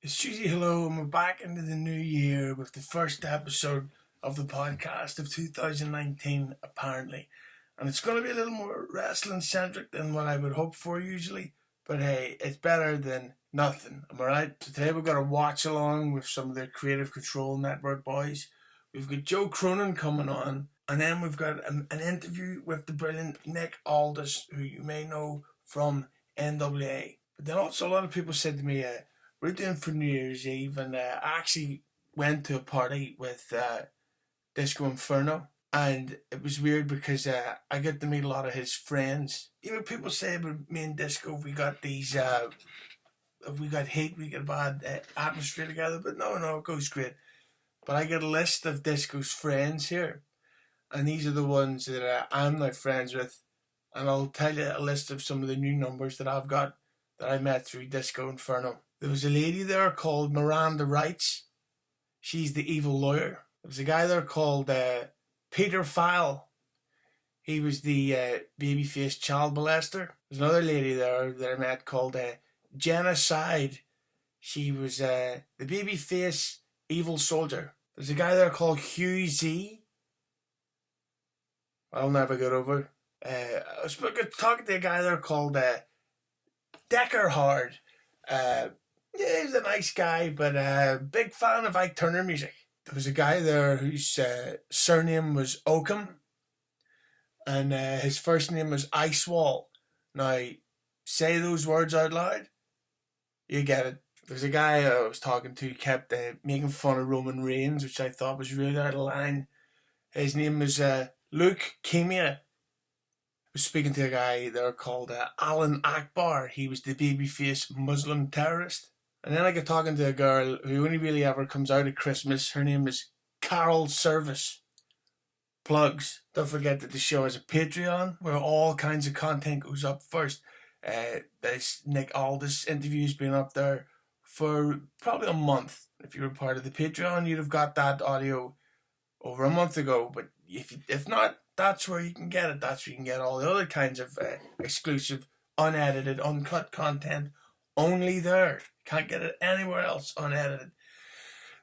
It's Hughezy, hello, and we're back into the new year with the first episode of the podcast of 2019, apparently. And it's going to be a little more wrestling-centric than what I would hope for usually, but hey, it's better than nothing, am I right? So today we've got a watch-along with some of the Creative Control Network boys. We've got Joe Cronin coming on, and then we've got an interview with the brilliant Nick Aldis, who you may know from NWA. But then also a lot of people said to me, we're doing for New Year's Eve, and I actually went to a party with Disco Inferno, and it was weird because I got to meet a lot of his friends. You know, people say about me and Disco, we got these, if we got hate, we get a bad atmosphere together, but no, it goes great. But I got a list of Disco's friends here, and these are the ones that I'm now friends with, and I'll tell you a list of some of the new numbers that I've got that I met through Disco Inferno. There was a lady there called Miranda Wrights. She's the evil lawyer. There was a guy there called Peter File. He was the babyface child molester. There's another lady there that I met called Genocide. She was the babyface evil soldier. There's a guy there called Hughezy. I'll never get over. I was talking to a guy there called Deckerhard. Yeah, he's a nice guy, but big fan of Ike Turner music. There was a guy there whose surname was Oakham, and his first name was Icewall. Now, say those words out loud, you get it. There's a guy I was talking to who kept making fun of Roman Reigns, which I thought was really out of line. His name was Luke Kemia. I was speaking to a guy there called Alan Akbar. He was the babyface Muslim terrorist. And then I got talking to a girl who only really ever comes out at Christmas. Her name is Carol Service. Plugs. Don't forget that the show has a Patreon where all kinds of content goes up first. This Nick Aldis interview's been up there for probably a month. If you were part of the Patreon, you'd have got that audio over a month ago. But if not, that's where you can get it. That's where you can get all the other kinds of exclusive, unedited, uncut content. Only there. Can't get it anywhere else unedited.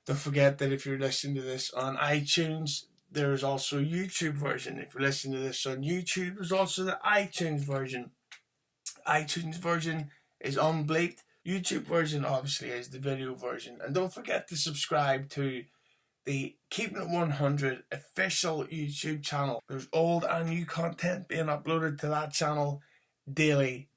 Don't forget that if you're listening to this on iTunes, there's also a YouTube version. If you're listening to this on YouTube, there's also the iTunes version. iTunes version is unbleeped. YouTube version, obviously, is the video version. And don't forget to subscribe to the Keeping It 100 official YouTube channel. There's old and new content being uploaded to that channel daily,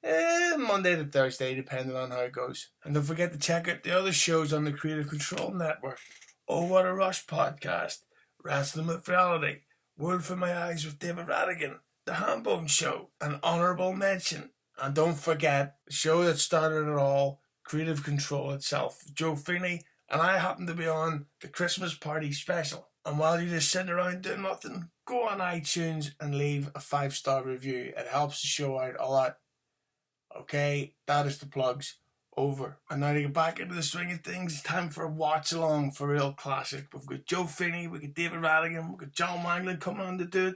Monday to Thursday, depending on how it goes. And don't forget to check out the other shows on the Creative Control Network. Oh What a Rush podcast, Wrestling with Reality, Word from My Eyes with David Radigan, The Hambone Show, an honourable mention. And don't forget the show that started it all, Creative Control itself, Joe Feeney, and I happen to be on the Christmas Party special. And while you're just sitting around doing nothing, go on iTunes and leave a 5-star review. It helps the show out a lot. Okay, that is the plugs. Over. And now to get back into the swing of things, it's time for a watch along for real classic. We've got Joe Feeney, we've got David Radigan, we've got John Wanglund coming on to do it.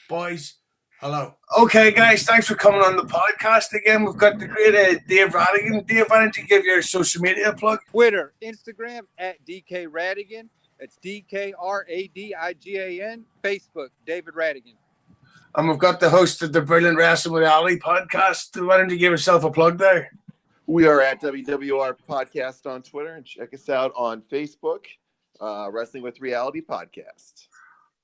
Boys, hello. Okay, guys, thanks for coming on the podcast again. We've got the great Dave Radigan. Dave, why don't you give your social media plug? Twitter, Instagram at DK Radigan. It's DKRADIGAN. Facebook, David Radigan. And we've got the host of the brilliant Wrestling Reality podcast. Why don't you give yourself a plug there? We are at WWR Podcast on Twitter, and check us out on Facebook, Wrestling with Reality Podcast.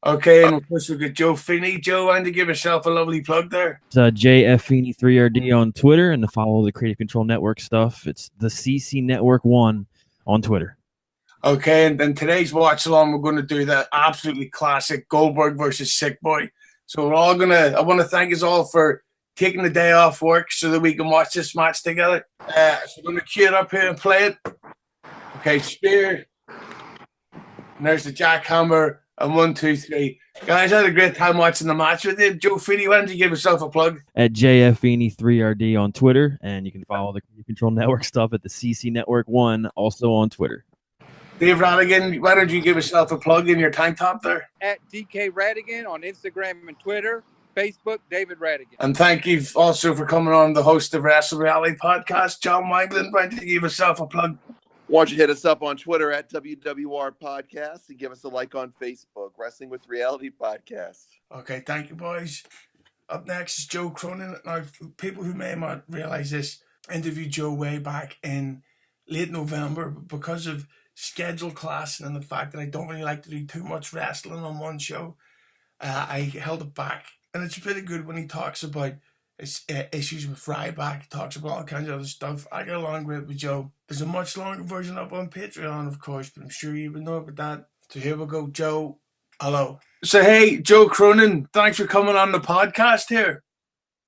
Okay, and of course we've got Joe Feeney. Joe, why don't you give yourself a lovely plug there? It's JF Feeney 3RD on Twitter, and to follow the Creative Control Network stuff, it's the CC Network 1 on Twitter. Okay, and then today's watch along, we're going to do that absolutely classic Goldberg versus Sick Boy. So I want to thank us all for taking the day off work so that we can watch this match together. So we're going to cue it up here and play it. Okay, spear. And there's the jackhammer. And 1, 2, 3. Guys, I had a great time watching the match with you. Joe Feeney, why don't you give yourself a plug? At JF Feeney 3RD on Twitter, and you can follow the Creative Control Network stuff at the CC Network 1, also on Twitter. Dave Radigan, why don't you give yourself a plug in your tank top there? At DK Radigan on Instagram and Twitter. Facebook, David Radigan. And thank you also for coming on, the host of Wrestling Reality Podcast, John Wanglund. Why don't you give yourself a plug? Why don't you hit us up on Twitter at WWR Podcast and give us a like on Facebook, Wrestling with Reality Podcast. Okay, thank you, boys. Up next is Joe Cronin. Now, people who may not realize this, interviewed Joe way back in late November, but because of schedule clashing and the fact that I don't really like to do too much wrestling on one show, I held it back. And it's pretty good when he talks about his issues with Ryback, talks about all kinds of other stuff. I get along great with Joe. There's a much longer version up on Patreon, of course, but I'm sure you would know about that. So here we go, Joe. Hello. So hey, Joe Cronin, thanks for coming on the podcast here.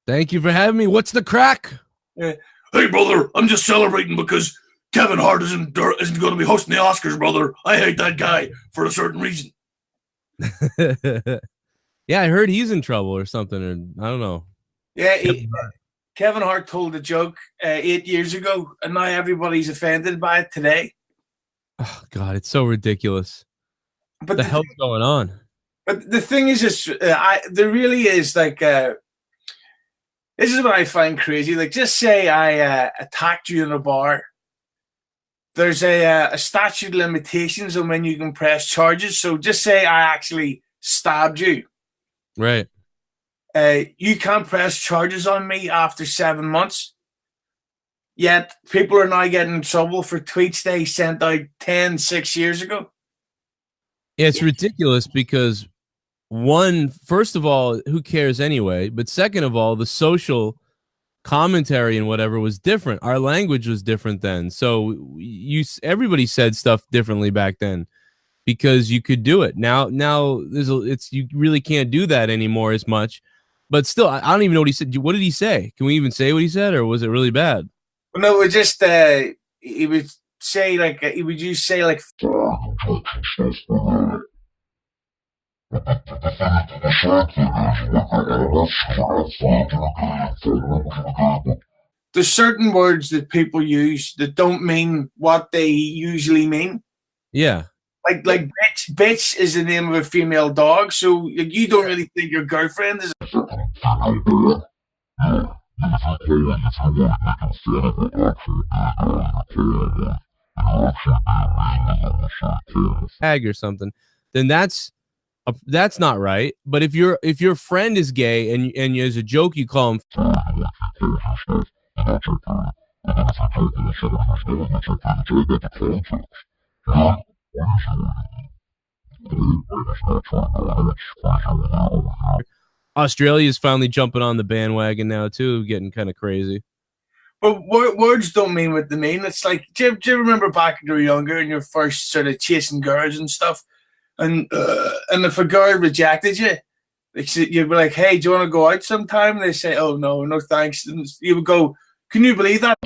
Thank you for having me. What's the crack? Hey, brother, I'm just celebrating because Kevin Hart isn't going to be hosting the Oscars, brother. I hate that guy for a certain reason. Yeah, I heard he's in trouble or something, or I don't know. Yeah, Kevin Hart told a joke 8 years ago, and now everybody's offended by it today. Oh, God, it's so ridiculous. But the hell's going on? But the thing is, there really is like, this is what I find crazy. Like, just say I attacked you in a bar. There's a statute of limitations on when you can press charges. So just say I actually stabbed you. Right. You can't press charges on me after 7 months. Yet people are now getting in trouble for tweets they sent out 6 years ago. Yeah, it's ridiculous because first of all, who cares anyway? But second of all, the social commentary and whatever was different. Our language was different then. So everybody said stuff differently back then because you could do it. Now you really can't do that anymore as much. But still, I don't even know what he said. What did he say? Can we even say what he said, or was it really bad? Well, no, it was just he would say like he would just say like. There's certain words that people use that don't mean what they usually mean. Yeah. Like bitch is the name of a female dog, so you don't really think your girlfriend is. Tag or something, then that's not right. But if your friend is gay and as a joke you call him, Australia's finally jumping on the bandwagon now too, getting kind of crazy. But words don't mean what they mean. It's like, do you remember back when you were younger and you're first sort of chasing girls and stuff, and if a girl rejected you, you'd be like, "Hey, do you want to go out sometime?" And they say, "Oh no, thanks." And you would go, "Can you believe that?"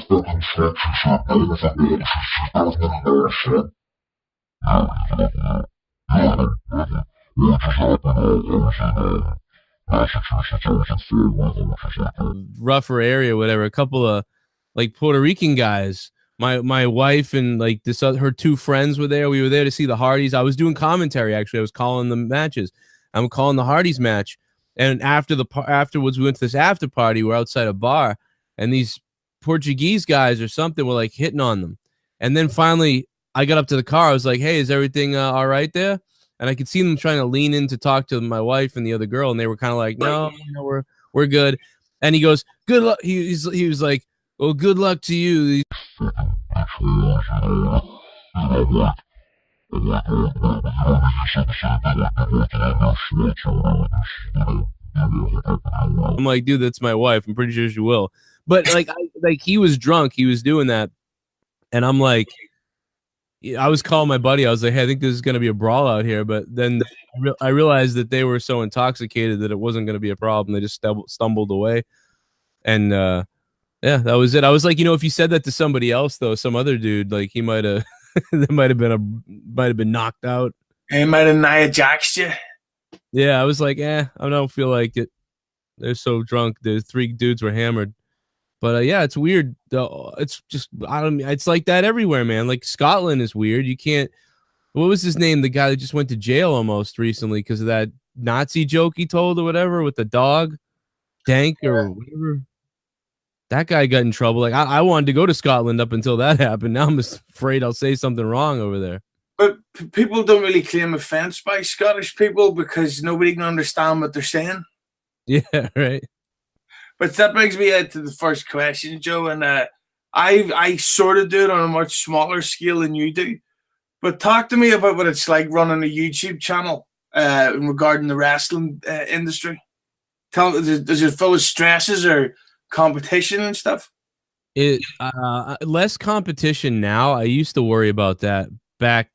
Rougher area, whatever. A couple of like Puerto Rican guys. My wife and like her two friends were there. We were there to see the Hardys. I was doing commentary actually. I was calling the matches. I'm calling the Hardys match. And afterwards, we went to this after party. We're outside a bar, and these Portuguese guys or something were like hitting on them. And then finally, I got up to the car. I was like, "Hey, is everything all right there?" And I could see them trying to lean in to talk to my wife and the other girl, and they were kind of like, "No, we're good." And he goes, "Good luck." He was like, "Well, good luck to you." I'm like, "Dude, that's my wife. I'm pretty sure she will." But like he was drunk. He was doing that, and I'm like, I was calling my buddy. I was like, "Hey, I think this is going to be a brawl out here." But then I realized that they were so intoxicated that it wasn't going to be a problem. They just stumbled away, and yeah, that was it. I was like, if you said that to somebody else, though, some other dude, like he might have, that might have been knocked out. He might have Nia Jaxed you. Yeah, I was like, I don't feel like it. They're so drunk. The three dudes were hammered. But yeah, it's weird. It's just it's like that everywhere, man. Like Scotland is weird. You can't. What was his name? The guy that just went to jail almost recently because of that Nazi joke he told or whatever with the dog, Dank or whatever. that guy got in trouble. Like I wanted to go to Scotland up until that happened. Now I'm afraid I'll say something wrong over there. But people don't really claim offense by Scottish people because nobody can understand what they're saying. Yeah, right. But that brings me to the first question, Joe. And I sort of do it on a much smaller scale than you do. But talk to me about what it's like running a YouTube channel regarding the wrestling industry. Is it full of stresses or competition and stuff? It less competition now. I used to worry about that back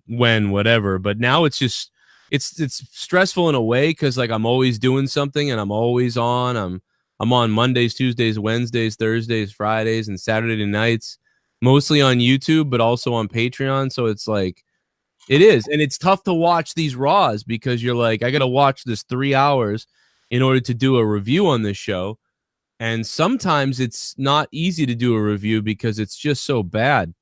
when, whatever, but now it's just it's stressful in a way because like I'm always doing something and I'm always on. I'm on Mondays, Tuesdays, Wednesdays, Thursdays, Fridays, and Saturday nights, mostly on YouTube, but also on Patreon. So it's like it is, and it's tough to watch these Raws because you're like, I got to watch this 3 hours in order to do a review on this show. And sometimes it's not easy to do a review because it's just so bad,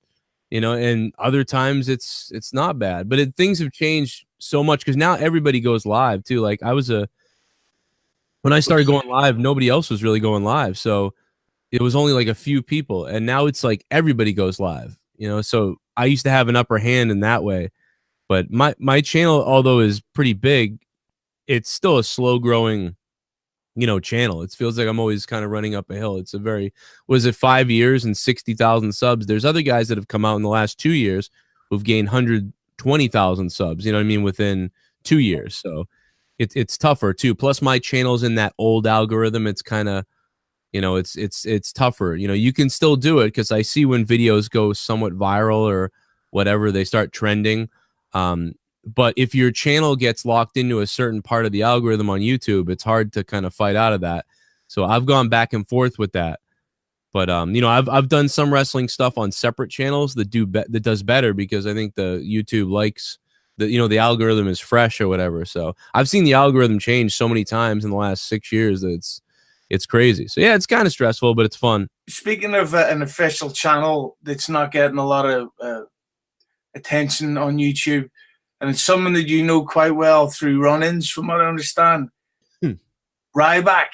you know, and other times it's not bad. But things have changed so much because now everybody goes live too. Like when I started going live, nobody else was really going live. So it was only like a few people. And now it's like everybody goes live, you know. So I used to have an upper hand in that way. But my channel, although is pretty big, it's still a slow growing, you know, channel. It feels like I'm always kind of running up a hill. It's a very, was it 5 years and 60,000 subs? There's other guys that have come out in the last 2 years who've gained 120,000 subs, you know what I mean, within 2 years. So it's tougher too. Plus my channel's in that old algorithm. It's kind of, you know, it's tougher. You know, you can still do it because I see when videos go somewhat viral or whatever, they start trending. But if your channel gets locked into a certain part of the algorithm on YouTube, it's hard to kind of fight out of that. So I've gone back and forth with that. But you know, I've done some wrestling stuff on separate channels that does better because I think the YouTube likes the, you know, the algorithm is fresh or whatever. So I've seen the algorithm change so many times in the last 6 years that it's crazy. So yeah, it's kind of stressful, but it's fun. Speaking of an official channel that's not getting a lot of attention on YouTube, and it's someone that you know quite well through run-ins, from what I understand. Ryback.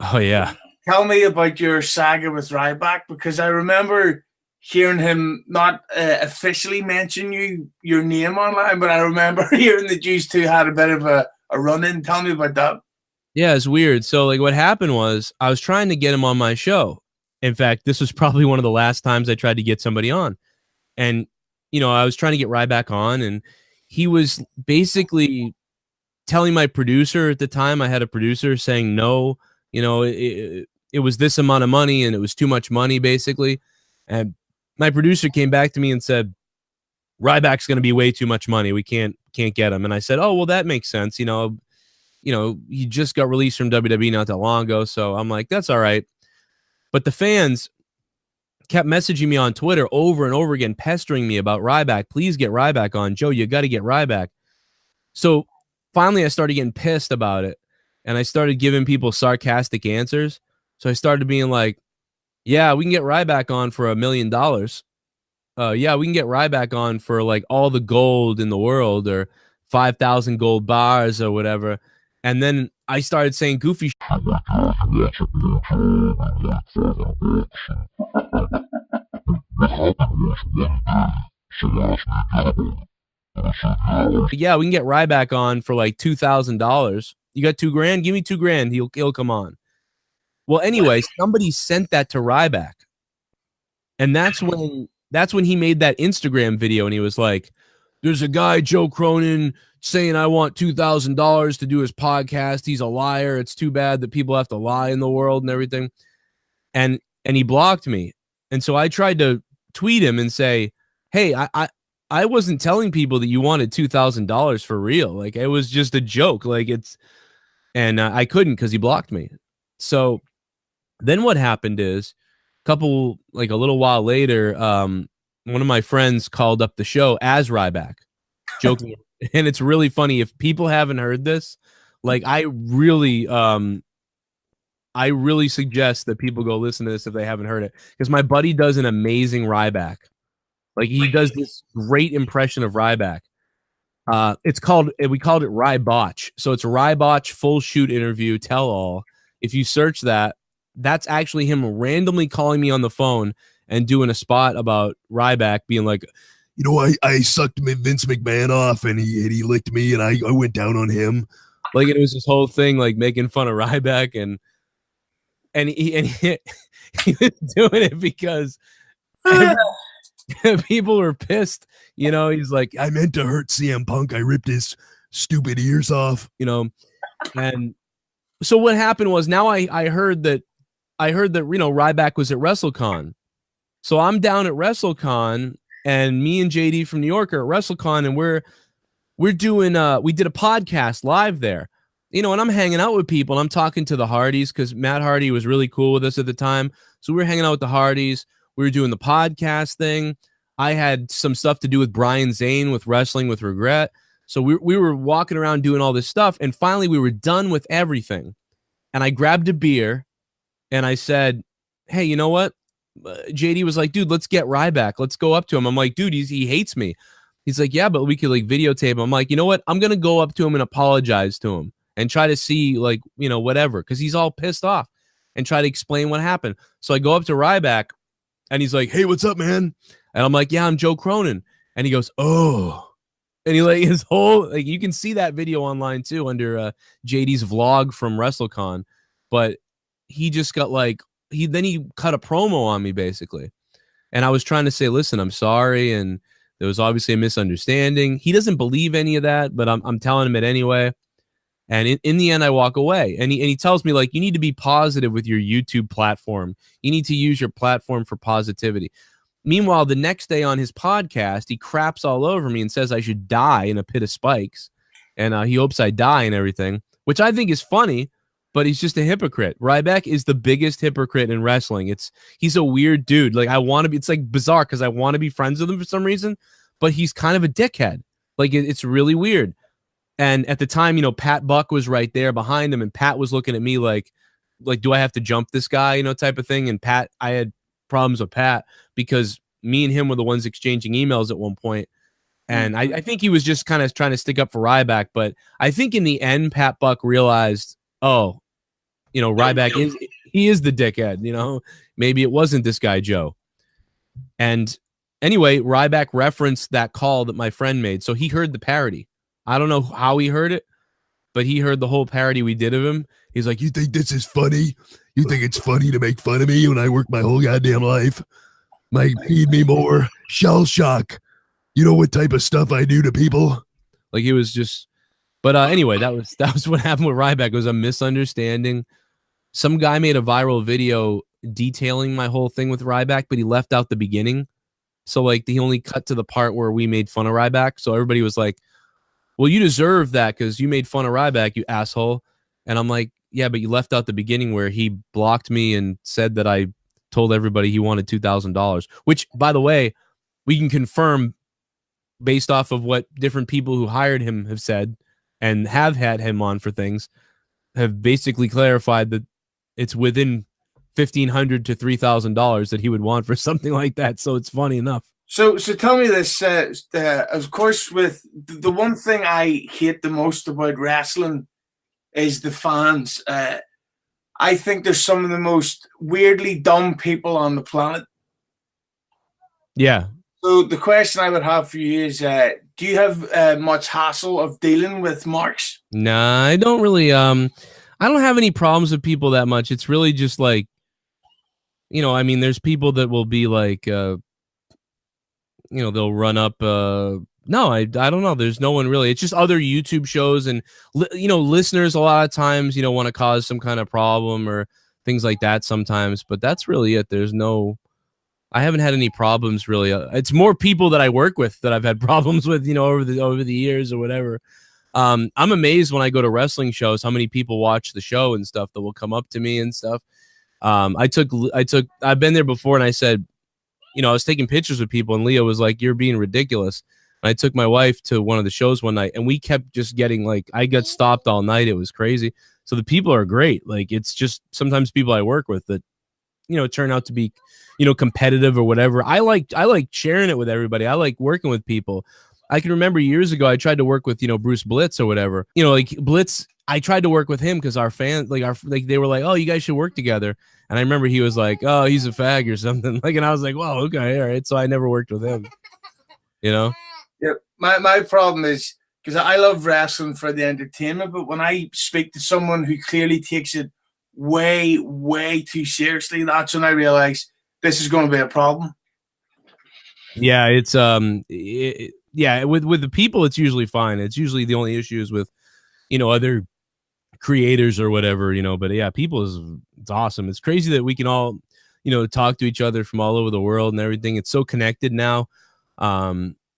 Oh, yeah. Tell me about your saga with Ryback, because I remember hearing him not officially mention your name online, but I remember hearing that you two had a bit of a run-in. Tell me about that. Yeah, it's weird. So, like, what happened was I was trying to get him on my show. In fact, this was probably one of the last times I tried to get somebody on. And you know, I was trying to get Ryback on, and he was basically telling my producer at the time, I had a producer saying, no, you know, it was this amount of money and it was too much money, basically. And my producer came back to me and said, Ryback's going to be way too much money. We can't get him. And I said, oh, well, that makes sense. You know, he just got released from WWE not that long ago. So I'm like, that's all right. But the fans kept messaging me on Twitter over and over again, pestering me about Ryback. Please get Ryback on. Joe, you got to get Ryback. So finally I started getting pissed about it, and I started giving people sarcastic answers. So I started being like, yeah, we can get Ryback on for $1 million. Yeah, we can get Ryback on for like all the gold in the world or 5,000 gold bars or whatever. And then I started saying goofy shit. Yeah, we can get Ryback on for like $2,000. You got $2,000? Give me $2,000. He'll come on. Well, anyway, somebody sent that to Ryback, and that's when he made that Instagram video, and he was like, "There's a guy, Joe Cronin, saying I want $2,000 to do his podcast. He's a liar. It's too bad that people have to lie in the world and everything." And he blocked me. And so I tried to tweet him and say, hey, I wasn't telling people that you wanted $2,000 for real. Like, it was just a joke. Like, I couldn't because he blocked me. So then what happened is a little while later, one of my friends called up the show as Ryback, joking. And it's really funny. If people haven't heard this, like, I really suggest that people go listen to this if they haven't heard it, because my buddy does an amazing Ryback. Like, he does this great impression of Ryback. We called it Rybotch. So it's Rybotch full shoot interview tell all. If you search that, that's actually him randomly calling me on the phone and doing a spot about Ryback being like, you know, I sucked Vince McMahon off and he licked me and I went down on him. Like it was this whole thing, like making fun of Ryback, and he was doing it because people were pissed. You know, he's like, I meant to hurt CM Punk. I ripped his stupid ears off. You know, and so what happened was now I heard that you know Ryback was at WrestleCon, so I'm down at WrestleCon, and me and JD from New York are at WrestleCon, and we're doing we did a podcast live there, you know, and I'm hanging out with people and I'm talking to the Hardys because Matt Hardy was really cool with us at the time, so we were hanging out with the Hardys. We were doing the podcast thing. I had some stuff to do with Brian Zane with Wrestling with Regret. So we were walking around doing all this stuff, and finally we were done with everything. And I grabbed a beer, and I said, hey, you know what? JD was like, dude, let's get Ryback. Let's go up to him. I'm like, dude, he hates me. He's like, yeah, but we could like videotape him. I'm like, you know what? I'm going to go up to him and apologize to him and try to see like, you know, whatever, because he's all pissed off, and try to explain what happened. So I go up to Ryback, and he's like, hey, what's up, man? And I'm like, yeah, I'm Joe Cronin. And he goes, oh. And he like his whole, like, you can see that video online too under JD's vlog from WrestleCon. But he just got like, he cut a promo on me basically. And I was trying to say, listen, I'm sorry. And there was obviously a misunderstanding. He doesn't believe any of that, but I'm telling him it anyway. And in the end, I walk away. And he tells me, like, you need to be positive with your YouTube platform. You need to use your platform for positivity. Meanwhile, the next day on his podcast, he craps all over me and says I should die in a pit of spikes. And he hopes I die and everything, which I think is funny, but he's just a hypocrite. Ryback is the biggest hypocrite in wrestling. He's a weird dude. Like, I want to be, it's like bizarre because I want to be friends with him for some reason, but he's kind of a dickhead. Like, it's really weird. And at the time, you know, Pat Buck was right there behind him, and Pat was looking at me like, do I have to jump this guy, you know, type of thing. And Pat, I had problems with Pat because me and him were the ones exchanging emails at one point. And I think he was just kind of trying to stick up for Ryback. But I think in the end, Pat Buck realized, oh, you know, Ryback is the dickhead, you know, maybe it wasn't this guy, Joe. And anyway, Ryback referenced that call that my friend made. So he heard the parody. I don't know how he heard it, but he heard the whole parody we did of him. He's like, you think this is funny? You think it's funny to make fun of me when I work my whole goddamn life? Might feed me more shell shock. You know what type of stuff I do to people? Like, he was just, but anyway, that was what happened with Ryback. It was a misunderstanding. Some guy made a viral video detailing my whole thing with Ryback, but he left out the beginning. So like he only cut to the part where we made fun of Ryback. So everybody was like, well, you deserve that because you made fun of Ryback, you asshole. And I'm like, yeah, but you left out the beginning where he blocked me and said that I told everybody he wanted $2,000, which, by the way, we can confirm based off of what different people who hired him have said and have had him on for things, have basically clarified that it's within $1,500 to $3,000 that he would want for something like that. So it's funny enough. So tell me this, of course, with the one thing I hate the most about wrestling is the fans. I think there's some of the most weirdly dumb people on the planet. Yeah. So the question I would have for you is, do you have much hassle of dealing with marks? Nah, I don't really. I don't have any problems with people that much. It's really just like, you know, I mean, there's people that will be like, you know, they'll run up. No, I don't know. There's no one really. It's just other YouTube shows and, you know, listeners a lot of times, you know, want to cause some kind of problem or things like that sometimes. But that's really it. There's no, I haven't had any problems really. It's more people that I work with that I've had problems with, you know, over the years or whatever. I'm amazed when I go to wrestling shows how many people watch the show and stuff that will come up to me and stuff. I've been there before and I said, you know, I was taking pictures with people and Leah was like, you're being ridiculous. And I took my wife to one of the shows one night and we kept just getting like, I got stopped all night. It was crazy. So the people are great. Like, it's just sometimes people I work with that, you know, turn out to be, you know, competitive or whatever. I like sharing it with everybody. I like working with people. I can remember years ago I tried to work with, Bruce Blitz or whatever. Like Blitz, I tried to work with him because our fans, they were like, oh, you guys should work together. And I remember he was like, oh, he's a fag or something. And I was like, well, okay, all right. So I never worked with him. Yeah. My problem is, because I love wrestling for the entertainment, but when I speak to someone who clearly takes it way, way too seriously, that's when I realize this is going to be a problem. Yeah, it's with the people, it's usually fine. It's usually the only issue is with, other creators or whatever, but yeah, it's awesome. It's crazy that we can all, talk to each other from all over the world and everything. It's so connected now.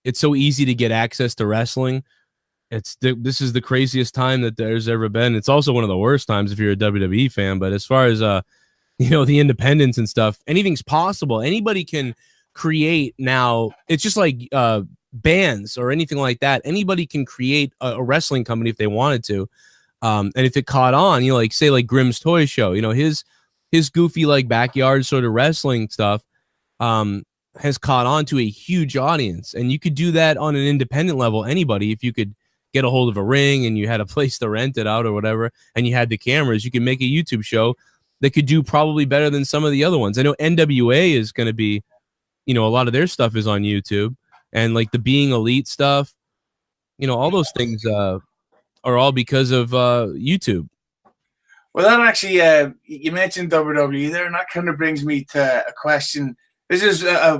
It's so easy to get access to wrestling. This is the craziest time that there's ever been. It's also one of the worst times if you're a WWE fan, but as far as, the independents and stuff, anything's possible. Anybody can create now. It's just like, bands or anything like that. Anybody can create a wrestling company if they wanted to. And if it caught on, say like Grimm's Toy Show, his goofy like backyard sort of wrestling stuff has caught on to a huge audience. And you could do that on an independent level. Anybody, if you could get a hold of a ring and you had a place to rent it out or whatever, and you had the cameras, you could make a YouTube show that could do probably better than some of the other ones. I know NWA is going to be, a lot of their stuff is on YouTube, and like the Being Elite stuff, all those things are all because of YouTube. Well, that actually, you mentioned WWE there, and that kind of brings me to a question. This is a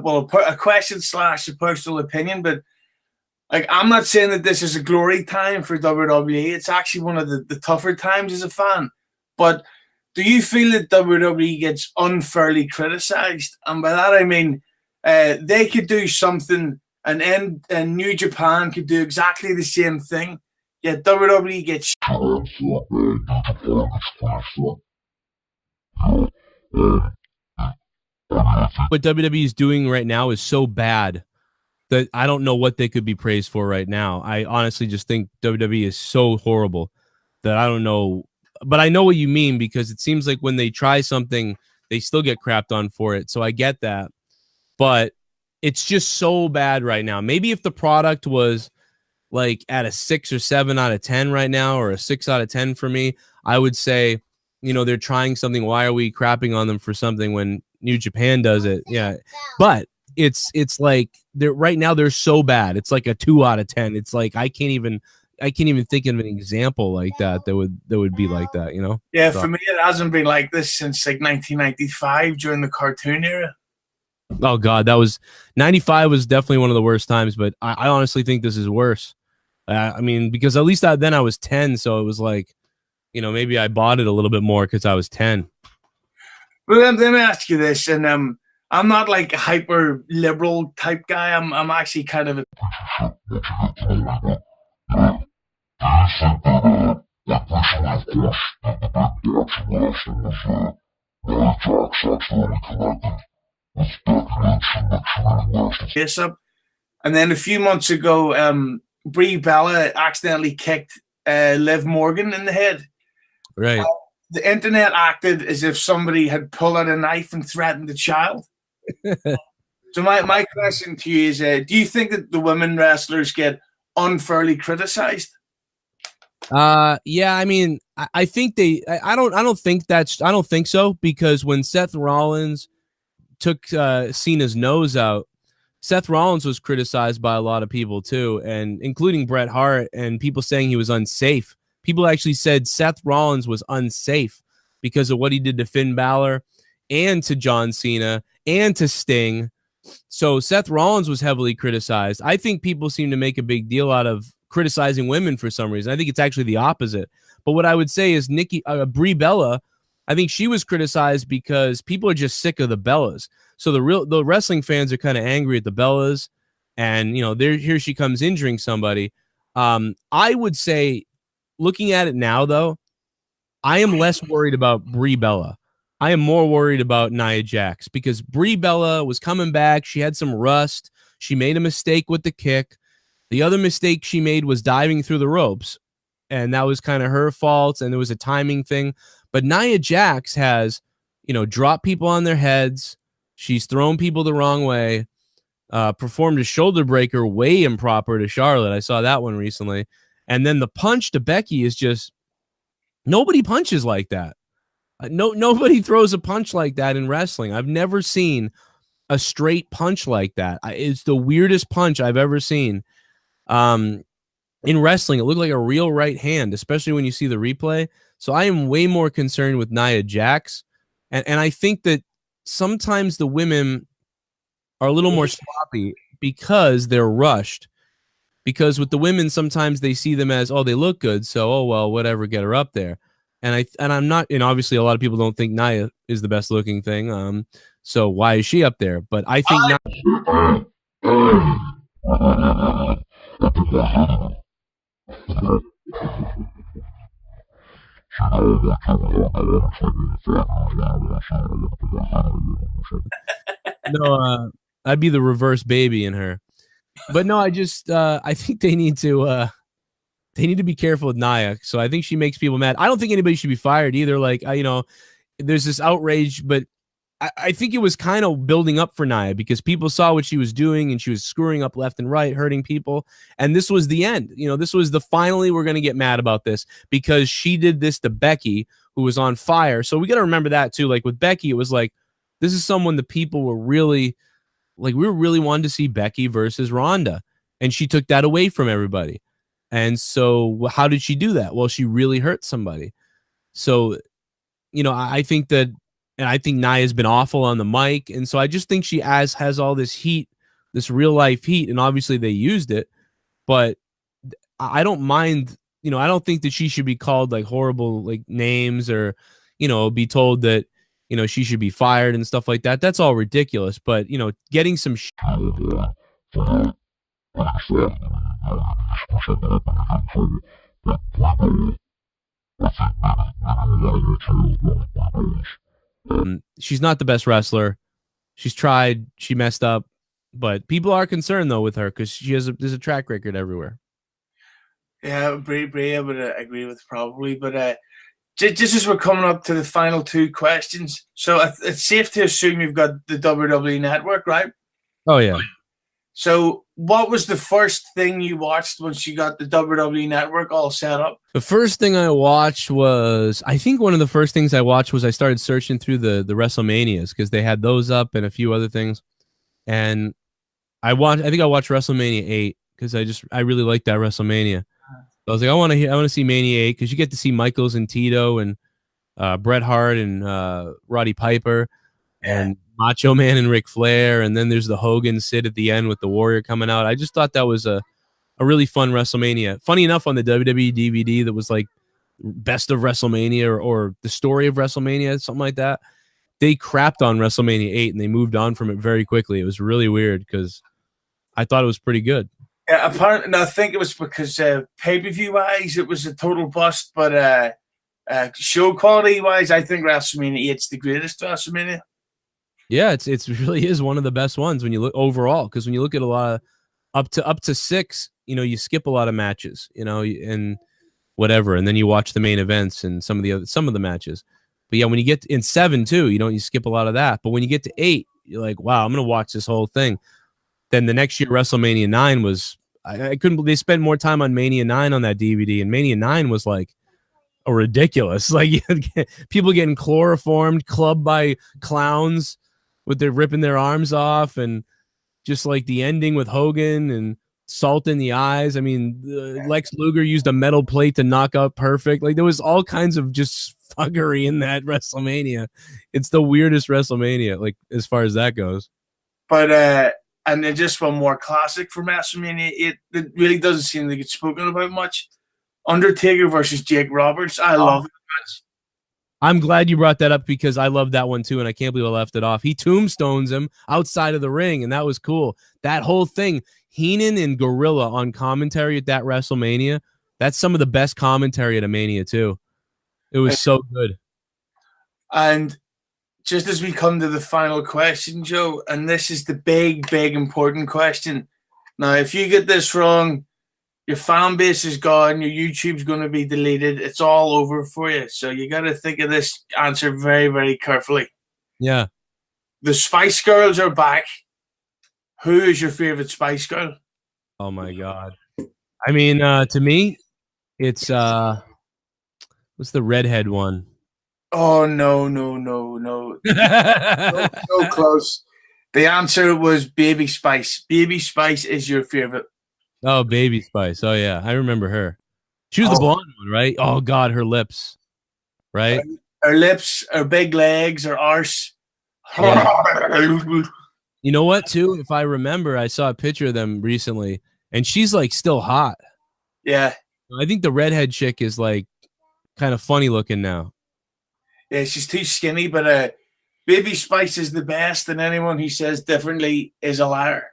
question / a personal opinion, but like, I'm not saying that this is a glory time for WWE. It's actually one of the tougher times as a fan. But do you feel that WWE gets unfairly criticized? And by that I mean they could do something, and New Japan could do exactly the same thing. Yet WWE gets. What WWE is doing right now is so bad that I don't know what they could be praised for right now. I honestly just think WWE is so horrible that I don't know. But I know what you mean, because it seems like when they try something, they still get crapped on for it. So I get that. But it's just so bad right now. Maybe if the product was like at a 6 or 7 out of 10 right now, or a 6 out of 10 for me, I would say, they're trying something. Why are we crapping on them for something when New Japan does it? Yeah. But it's like right now they're so bad. It's like a 2 out of 10. It's like I can't even think of an example like that would be like that, Yeah, so. For me, it hasn't been like this since like 1995 during the cartoon era. Oh God, 95 was definitely one of the worst times, but I honestly think this is worse. I mean, because at least then I was 10, so it was like, maybe I bought it a little bit more because I was 10. Well, let me ask you this, and I'm not like a hyper liberal type guy. I'm actually kind of this up. And then a few months ago, Brie Bella accidentally kicked Liv Morgan in the head. Right. The internet acted as if somebody had pulled out a knife and threatened the child. So my question to you is, do you think that the women wrestlers get unfairly criticized? Yeah, I mean, I think I don't think so, because when Seth Rollins took Cena's nose out, Seth Rollins was criticized by a lot of people too, and including Bret Hart, and people saying he was unsafe. People actually said Seth Rollins was unsafe because of what he did to Finn Balor and to John Cena and to Sting. So Seth Rollins was heavily criticized. I think people seem to make a big deal out of criticizing women for some reason. I think it's actually the opposite. But what I would say is Brie Bella, I think she was criticized because people are just sick of the Bellas. So the wrestling fans are kind of angry at the Bellas, and here she comes injuring somebody. I would say, looking at it now though, I am less worried about Brie Bella. I am more worried about Nia Jax, because Brie Bella was coming back. She had some rust. She made a mistake with the kick. The other mistake she made was diving through the ropes, and that was kind of her fault, and there was a timing thing. But Nia Jax has, dropped people on their heads. She's thrown people the wrong way. performed a shoulder breaker way improper to Charlotte. I saw that one recently. And then the punch to Becky is just, nobody punches like that. Nobody throws a punch like that in wrestling. I've never seen a straight punch like that. It's the weirdest punch I've ever seen. In wrestling, it looked like a real right hand, especially when you see the replay. So I am way more concerned with Nia Jax. And I think that sometimes the women are a little more sloppy because they're rushed. Because with the women, sometimes they see them as, oh, they look good, so, oh, well, whatever, get her up there. And I'm not, and obviously a lot of people don't think Nia is the best looking thing. So why is she up there? But I think no, I'd be the reverse baby in her. But no, I think they need to be careful with Nia. So I think she makes people mad. I don't think anybody should be fired either. Like, there's this outrage, but I think it was kind of building up for Nia because people saw what she was doing and she was screwing up left and right, hurting people. And this was the end. This was the finally we're going to get mad about this because she did this to Becky, who was on fire. So we got to remember that too. Like with Becky, it was like, this is someone the people were really like, we really wanted to see Becky versus Ronda. And she took that away from everybody. And so how did she do that? Well, she really hurt somebody. So, I think that, and I think Nia's been awful on the mic. And so I just think she has all this heat, this real life heat. And obviously they used it, but I don't mind, I don't think that she should be called like horrible, like names or, be told that, she should be fired and stuff like that. That's all ridiculous. But, getting some she's not the best wrestler. She's tried. She messed up. But people are concerned, though, with her because there's a track record everywhere. Yeah, Bray, I would agree with probably. But just as we're coming up to the final two questions, so it's safe to assume you've got the WWE Network, right? Oh, yeah. So what was the first thing you watched once you got the WWE Network all set up? The first thing I watched was, I think one of the first things I watched was I started searching through the WrestleManias because they had those up and a few other things. And I think I watched WrestleMania 8 because I really liked that WrestleMania. So I was like, I want to see Mania 8 because you get to see Michaels and Tito and Bret Hart and Roddy Piper and Macho Man and Ric Flair, and then there's the Hogan Sid at the end with the Warrior coming out. I just thought that was a really fun WrestleMania. Funny enough, on the WWE DVD that was like Best of WrestleMania or the Story of WrestleMania, something like that, they crapped on WrestleMania 8 and they moved on from it very quickly. It was really weird because I thought it was pretty good. Yeah, apparently, I think it was because pay-per-view wise, it was a total bust, but show quality wise, I think WrestleMania 8's the greatest WrestleMania. Yeah, it's really is one of the best ones when you look overall, because when you look at a lot of up to 6, you skip a lot of matches, and whatever, and then you watch the main events and some of the matches. But yeah, when you get in 7 too, you skip a lot of that. But when you get to 8, you're like, wow, I'm gonna watch this whole thing. Then the next year, WrestleMania 9 was, I couldn't believe they spent more time on Mania 9 on that DVD, and Mania 9 was like a ridiculous, like people getting chloroformed, clubbed by clowns with their ripping their arms off, and just like the ending with Hogan and salt in the eyes. I mean, Lex Luger used a metal plate to knock out Perfect. Like there was all kinds of just thuggery in that WrestleMania. It's the weirdest WrestleMania, like as far as that goes. But and then just one more classic from WrestleMania 8 that really doesn't seem to get spoken about much. Undertaker versus Jake Roberts. I love it. I'm glad you brought that up because I love that one too, and I can't believe I left it off. He tombstones him outside of the ring, and that was cool. That whole thing, Heenan and Gorilla on commentary at that WrestleMania, that's some of the best commentary at a Mania too. It was so good. And just as we come to the final question, Joe, and this is the big, big important question. Now, if you get this wrong, your fan base is gone. Your YouTube's going to be deleted. It's all over for you. So you got to think of this answer very, very carefully. Yeah. The Spice Girls are back. Who is your favorite Spice Girl? Oh my God. I mean, to me, it's what's the redhead one? Oh, no. So close. The answer was Baby Spice. Baby Spice is your favorite. Oh, Baby Spice. Oh yeah, I remember her. She was the blonde one, right? Oh God, her lips, right? Her lips, her big legs, her arse. Yeah. You know what, too? If I remember, I saw a picture of them recently, and she's like still hot. Yeah. I think the redhead chick is like kind of funny looking now. Yeah, she's too skinny, but Baby Spice is the best, and anyone who says differently is a liar.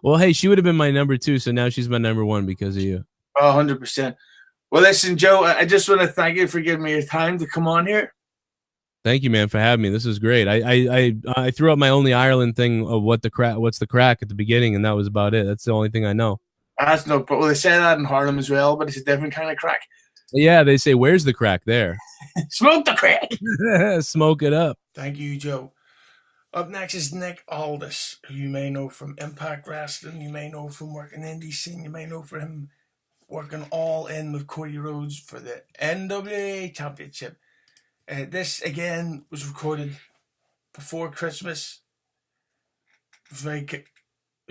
Well, hey, she would have been my number 2, so now she's my number 1 because of you. Oh, 100%. Well, listen, Joe, I just want to thank you for giving me your time to come on here. Thank you, man, for having me. This is great. I threw up my only Ireland thing of what's the crack at the beginning, and that was about it. That's the only thing I know. That's no problem. Well, they say that in Harlem as well, but it's a different kind of crack. Yeah, they say, where's the crack there? Smoke the crack. Smoke it up. Thank you, Joe. Up next is Nick Aldis, who you may know from Impact Wrestling. You may know from working indie scene. You may know for him working all in with Cody Rhodes for the NWA Championship. This, again, was recorded before Christmas. It was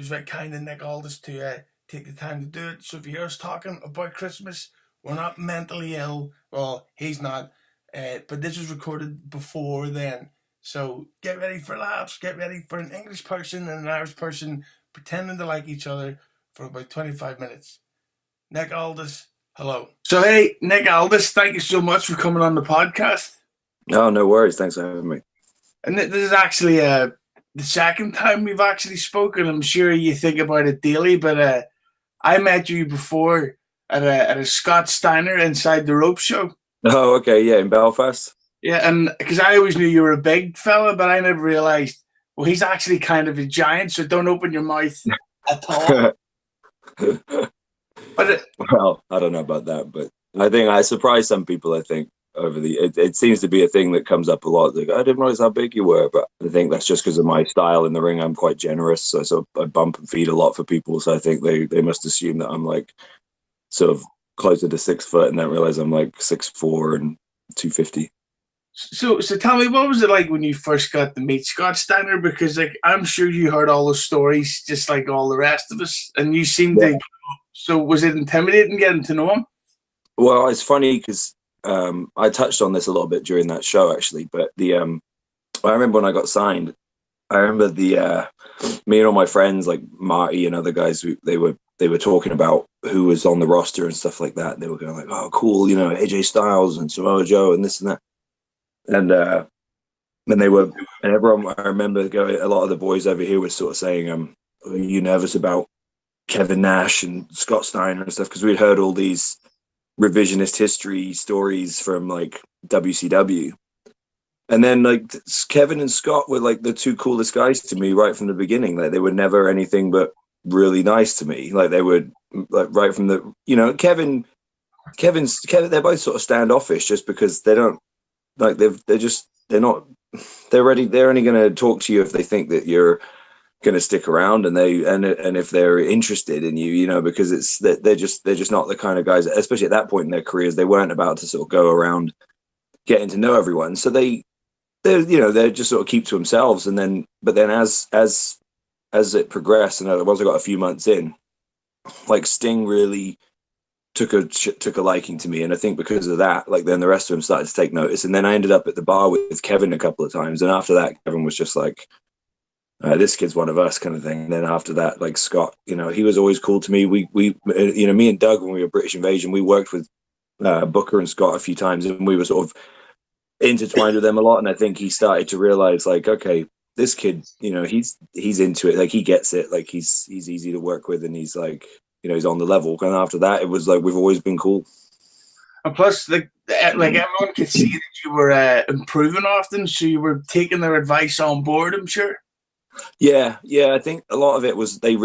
very kind of Nick Aldis to take the time to do it. So if you hear us talking about Christmas, we're not mentally ill. Well, he's not. But this was recorded before then. So get ready for laughs. Get ready for an English person and an Irish person pretending to like each other for about 25 minutes. Nick Aldis, hello. So hey, Nick Aldis, thank you so much for coming on the podcast. Oh, no worries. Thanks for having me. And this is actually the second time we've actually spoken. I'm sure you think about it daily, but I met you before at a Scott Steiner Inside the Rope show. Oh, okay. Yeah, in Belfast. Yeah, and because I always knew you were a big fella, but I never realized, well, he's actually kind of a giant, so don't open your mouth at all. Well, I don't know about that, but I think I surprised some people, I think, over it seems to be a thing that comes up a lot. Like, I didn't realize how big you were, but I think that's just because of my style in the ring. I'm quite generous, so I bump and feed a lot for people, so I think they must assume that I'm like sort of closer to 6 foot and don't realize I'm like 6'4" and 250. So tell me, what was it like when you first got to meet Scott Steiner? Because like I'm sure you heard all those stories just like all the rest of us, and you seemed to. So was it intimidating getting to know him? Well, it's funny because I touched on this a little bit during that show actually, but I remember when I got signed. I remember me and all my friends like Marty and other guys. They were talking about who was on the roster and stuff like that. They were going like, "Oh, cool, you know, AJ Styles and Samoa Joe and this and that." And everyone, I remember going, a lot of the boys over here were sort of saying, "Are you nervous about Kevin Nash and Scott Steiner and stuff?" Because we'd heard all these revisionist history stories from like WCW. And then like Kevin and Scott were like the two coolest guys to me right from the beginning. Like they were never anything but really nice to me. Like they would like right from the, you know, Kevin, they're both sort of standoffish just because they don't like they're only going to talk to you if they think that you're going to stick around and if they're interested in you, you know, because it's that they're just not the kind of guys, especially at that point in their careers, they weren't about to sort of go around getting to know everyone. So they just sort of keep to themselves. And then, but then as it progressed, and once I got a few months in, like Sting really took a liking to me. And I think because of that, like then the rest of them started to take notice. And then I ended up at the bar with Kevin a couple of times. And after that, Kevin was just like, this kid's one of us kind of thing. And then after that, like Scott, you know, he was always cool to me. We you know, me and Doug, when we were British Invasion, we worked with Booker and Scott a few times, and we were sort of intertwined with them a lot. And I think he started to realize like, okay, this kid, you know, he's into it. Like he gets it. Like he's easy to work with, and he's like, you know, he's on the level. And after that, it was like, we've always been cool. And plus, like everyone could see that you were improving often, so you were taking their advice on board, I'm sure. Yeah. I think a lot of it was I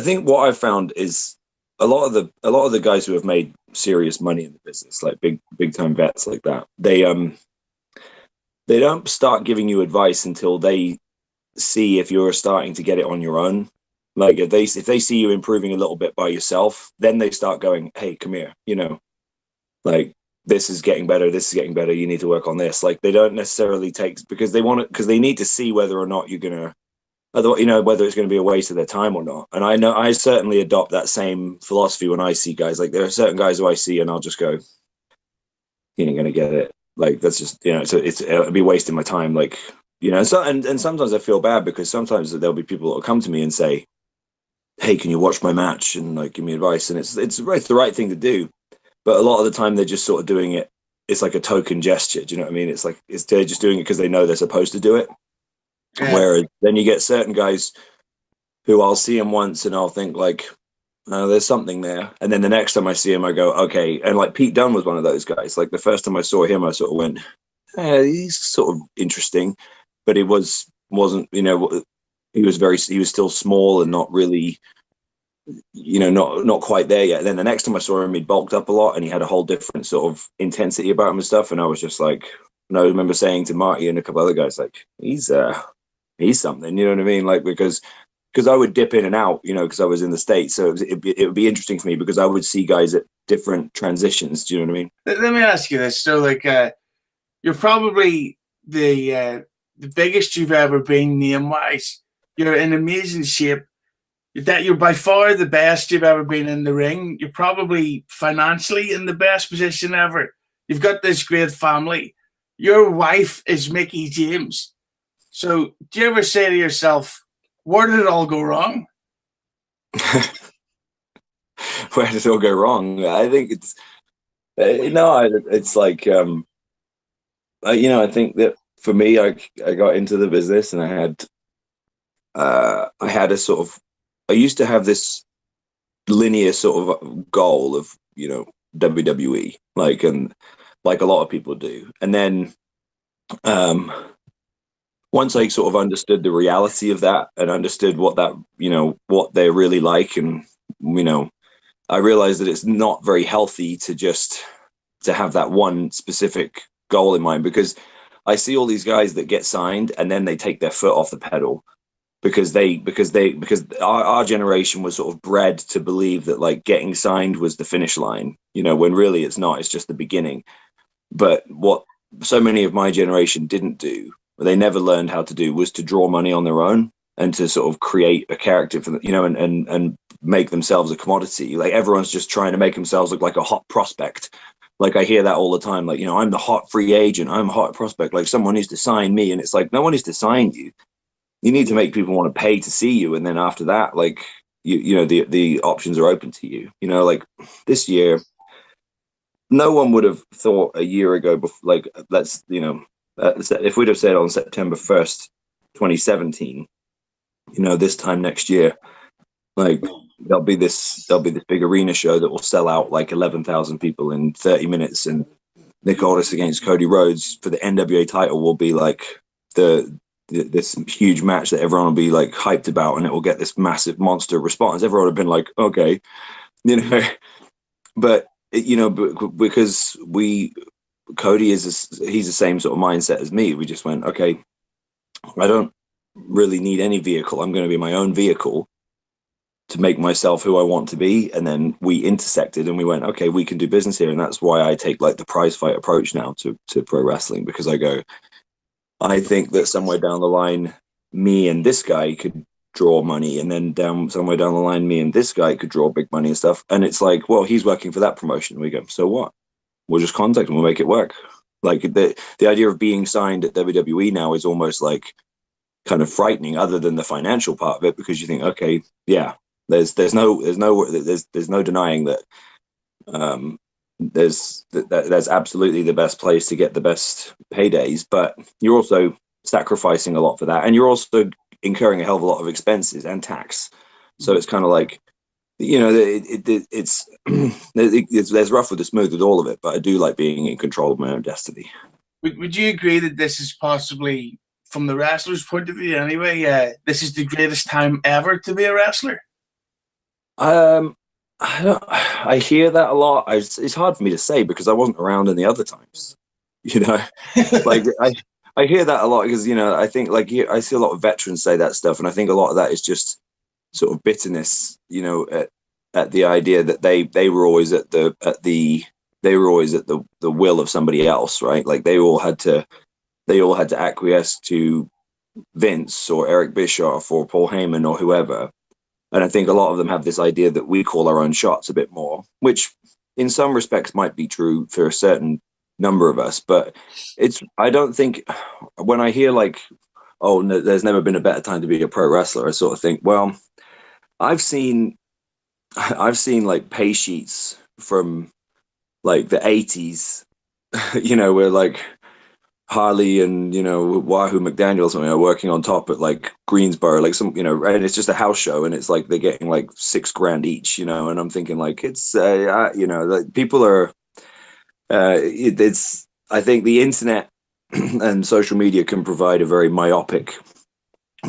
think what I've found is a lot of the guys who have made serious money in the business, like big time vets like that, they don't start giving you advice until they see if you're starting to get it on your own. Like if they see you improving a little bit by yourself, then they start going, hey, come here, you know, like this is getting better, you need to work on this. Like they don't necessarily take, because they need to see whether or not you're gonna, you know, whether it's going to be a waste of their time or not. And I know I certainly adopt that same philosophy when I see guys. Like there are certain guys who I see and I'll just go, you ain't gonna get it. Like that's just, you know, it'll be wasting my time. Like, you know, so and sometimes I feel bad because sometimes there'll be people that will come to me and say, hey, can you watch my match and like give me advice? And it's the right thing to do. But a lot of the time they're just sort of doing it. It's like a token gesture. Do you know what I mean? It's like they're just doing it because they know they're supposed to do it. Yeah. Whereas then you get certain guys who I'll see them once and I'll think like, oh, there's something there. And then the next time I see him, I go, okay. And like Pete Dunne was one of those guys. Like the first time I saw him, I sort of went, he's sort of interesting, but it wasn't, you know, he was still small and not really, you know, not quite there yet. And then the next time I saw him, he'd bulked up a lot and he had a whole different sort of intensity about him and stuff. And I was just like, and I remember saying to Marty and a couple other guys, like, he's something, you know what I mean? Like, because I would dip in and out, you know, because I was in the States. So it would be interesting for me because I would see guys at different transitions. Do you know what I mean? Let me ask you this. So, like, you're probably the biggest you've ever been name-wise. You're in amazing shape. That you're by far the best you've ever been in the ring. You're probably financially in the best position ever. You've got this great family. Your wife is Mickie James. So do you ever say to yourself, where did it all go wrong? Where did it all go wrong? I think it's like, you know, I think that for me, I got into the business and I had a sort of, I used to have this linear sort of goal of, you know, WWE, like, and like a lot of people do. And then once I sort of understood the reality of that and understood what that, you know, what they're really like, and, you know, I realized that it's not very healthy to have that one specific goal in mind, because I see all these guys that get signed and then they take their foot off the pedal because our generation was sort of bred to believe that like getting signed was the finish line, you know, when really it's not, it's just the beginning. But what so many of my generation didn't do, what they never learned how to do, was to draw money on their own and to sort of create a character for them, you know, and make themselves a commodity. Like everyone's just trying to make themselves look like a hot prospect. Like I hear that all the time. Like, you know, I'm the hot free agent. I'm a hot prospect. Like someone needs to sign me. And it's like, no one needs to sign you. You need to make people want to pay to see you. And then after that, like, you know, the options are open to you. You know, like this year, no one would have thought a year ago, like, let's, you know, if we'd have said on September 1st, 2017, you know, this time next year, like there'll be this big arena show that will sell out like 11,000 people in 30 minutes. And Nick Aldis against Cody Rhodes for the NWA title will be like this huge match that everyone will be like hyped about, and it will get this massive monster response. Everyone would have been like, okay, you know, but you know, because Cody he's the same sort of mindset as me. We just went, okay, I don't really need any vehicle. I'm going to be my own vehicle to make myself who I want to be. And then we intersected and we went, okay, we can do business here. And that's why I take like the prize fight approach now to pro wrestling, because I go, I think that somewhere down the line, me and this guy could draw money, and then somewhere down the line, me and this guy could draw big money and stuff. And it's like, well, he's working for that promotion. We go, so what? We'll just contact him. We'll make it work. Like the idea of being signed at WWE now is almost like kind of frightening, other than the financial part of it, because you think, okay, yeah, there's no denying that. That's absolutely the best place to get the best paydays, but you're also sacrificing a lot for that, and you're also incurring a hell of a lot of expenses and tax. So it's kind of like, you know, it's there's rough with the smooth with all of it, but I do like being in control of my own destiny. Would you agree that this is possibly, from the wrestler's point of view anyway, this is the greatest time ever to be a wrestler? I hear that a lot. It's hard for me to say because I wasn't around in the other times, you know. Like I hear that a lot because, you know, I think like I see a lot of veterans say that stuff, and I think a lot of that is just sort of bitterness, you know, at the idea that they were always at the will of somebody else, right? Like they all had to acquiesce to Vince or Eric Bischoff or Paul Heyman or whoever. And I think a lot of them have this idea that we call our own shots a bit more, which in some respects might be true for a certain number of us, but I don't think when I hear like, oh, no, there's never been a better time to be a pro wrestler, I sort of think, well, I've seen like pay sheets from like the 80s, you know, where like Harley and, you know, Wahoo McDaniel something are working on top at like Greensboro, like some, you know, and it's just a house show, and it's like they're getting like $6,000 each, you know, and I'm thinking like it's you know, like people are it's I think the internet and social media can provide a very myopic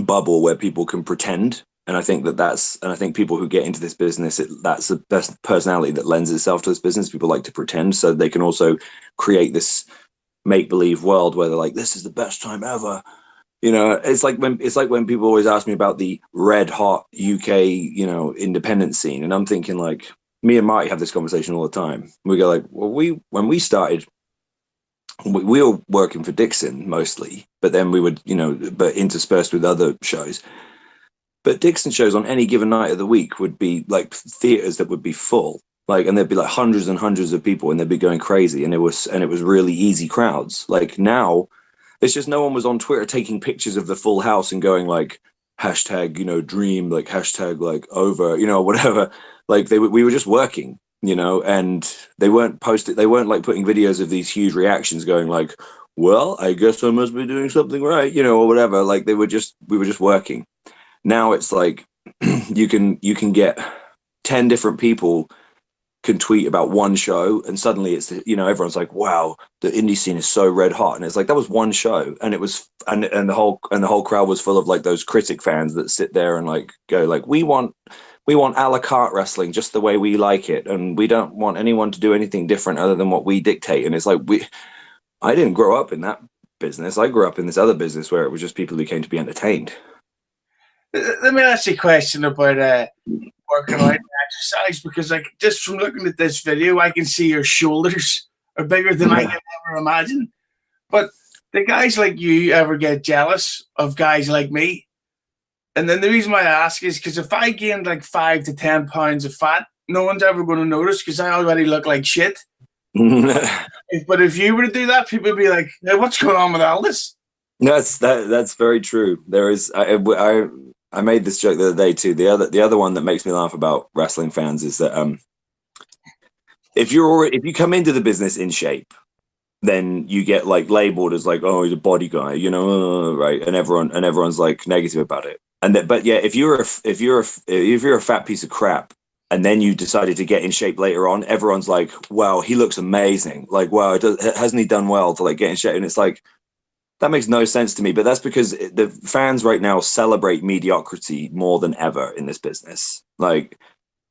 bubble where people can pretend, and I think I think people who get into this business, that's the best personality that lends itself to this business. People like to pretend, so they can also create this make-believe world where they're like, this is the best time ever, you know. It's like when people always ask me about the red hot UK, you know, independent scene, and I'm thinking like, me and Marty have this conversation all the time. We go like, well, when we started, we were working for Dixon mostly, but then we would, you know, but interspersed with other shows. But Dixon shows on any given night of the week would be like theaters that would be full, like, and there'd be like hundreds and hundreds of people, and they'd be going crazy, and it was really easy crowds. Like now, it's just no one was on Twitter taking pictures of the full house and going like hashtag, you know, dream, like hashtag like over, you know, whatever. Like we were just working, you know, and they weren't like putting videos of these huge reactions going like, well, I guess I must be doing something right, you know, or whatever. Like we were just working. Now it's like you can get 10 different people can tweet about one show, and suddenly it's, you know, everyone's like, wow, the indie scene is so red hot, and it's like that was one show, and it was and the whole crowd was full of like those critic fans that sit there and like go like, we want a la carte wrestling just the way we like it, and we don't want anyone to do anything different other than what we dictate. And it's like, I didn't grow up in that business. I grew up in this other business where it was just people who came to be entertained. Let me ask you a question about working out and exercise, because like just from looking at this video, I can see your shoulders are bigger than I can ever imagine. But do guys like you ever get jealous of guys like me? And then the reason why I ask is because if I gained like 5 to 10 pounds of fat, no one's ever going to notice because I already look like shit. But if you were to do that, people would be like, hey, what's going on with Aldis? That's very true. There is I made this joke the other day too. The other one that makes me laugh about wrestling fans is that if you come into the business in shape, then you get like labeled as like, oh, he's a body guy, you know, right? And everyone's like negative about it. But yeah, if you're a fat piece of crap, and then you decided to get in shape later on, everyone's like, wow, he looks amazing. Like, wow, hasn't he done well to like get in shape? And it's like, that makes no sense to me. But that's because the fans right now celebrate mediocrity more than ever in this business. Like,